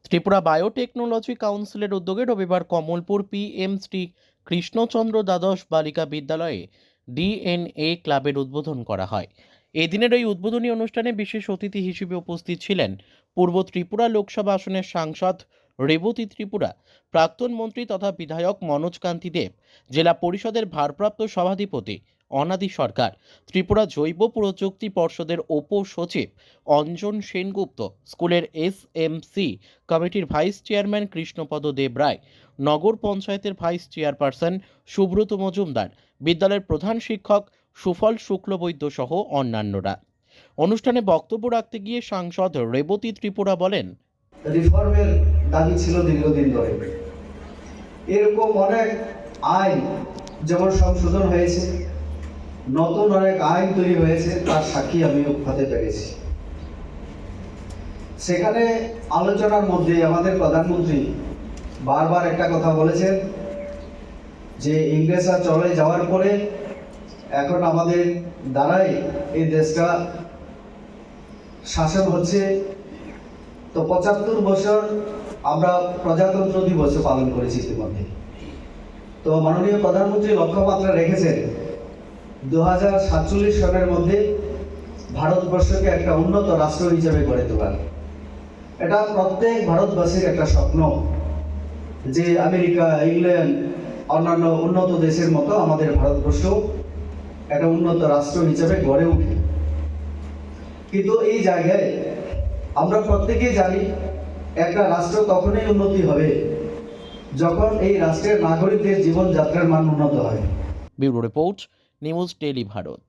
Tripura biotechnology কাউন্সিলের উদ্যোগে রবিবার কমলপুর পিএম শ্রী কৃষ্ণচন্দ্র দ্বাদশ বালিকা বিদ্যালয়ে ডিএনএ ক্লাবের উদ্বোধন করা হয়। এদিনের এই উদ্বোধনী অনুষ্ঠানে বিশেষ অতিথি হিসেবে উপস্থিত ছিলেন পূর্ব ত্রিপুরা লোকসভা আসনের সাংসদ রেবতী ত্রিপুরা, প্রাক্তন মন্ত্রী তথা বিধায়ক মনোজ কান্তি দেব, জেলা পরিষদের ভারপ্রাপ্ত সভাধিপতি অনাদি সরকার, ত্রিপুরা জৈব প্রযুক্তি পর্ষদের উপ সচিব অঞ্জন সেনগুপ্ত, স্কুলের এসএমসি কমিটির ভাইস চেয়ারম্যান কৃষ্ণপদ দেব রায়, নগর পঞ্চায়েতের ভাইস চেয়ারপারসন সুব্রত মজুমদার, বিদ্যালয়ের প্রধান শিক্ষক সুফল শুক্লবৈদ্য সহ অন্যান্যরা। অনুষ্ঠানে বক্তব্য রাখতে গিয়ে সাংসদ রেবতী ত্রিপুরা বলেন, রিফর্মের দাবি ছিল দীর্ঘদিন ধরে। এরকম অনেক আইন যেমন সংশোধন হয়েছে, নতুন অনেক আইন তৈরি হয়েছে, তার সাক্ষী আমি হতে পেরেছি। সেখানে আলোচনার মধ্যে আমাদের প্রধানমন্ত্রী বারবার একটা কথা বলেছেন যে ইংরেজরা চলে যাওয়ার পরে এখন আমাদের দ্বারাই এই দেশটা শাসন হচ্ছে। তো ৭৫ বছর আমরা প্রজাতন্ত্র দিবস পালন করেছি ইতিমধ্যে। তো মাননীয় প্রধানমন্ত্রী লক্ষ্যমাত্রা রেখেছেন 2047 সনের মধ্যে ভারতবর্ষকে একটা উন্নত রাষ্ট্র হিসেবে গড়ে তোলার। এটা প্রত্যেক ভারতবাসীর একটা স্বপ্ন যে আমেরিকা, ইংল্যান্ড, অন্যান্য উন্নত দেশের মতো আমাদের ভারতবর্ষ একটা উন্নত রাষ্ট্র হিসেবে গড়ে ওঠে। কিন্তু এই জায়গায় আমরা প্রত্যেকেই জানি একটা রাষ্ট্র তখনই উন্নতি হবে যখন এই রাষ্ট্রের নাগরিকদের জীবনযাত্রার মান উন্নত হয়। Bureau report, news daily Bharat.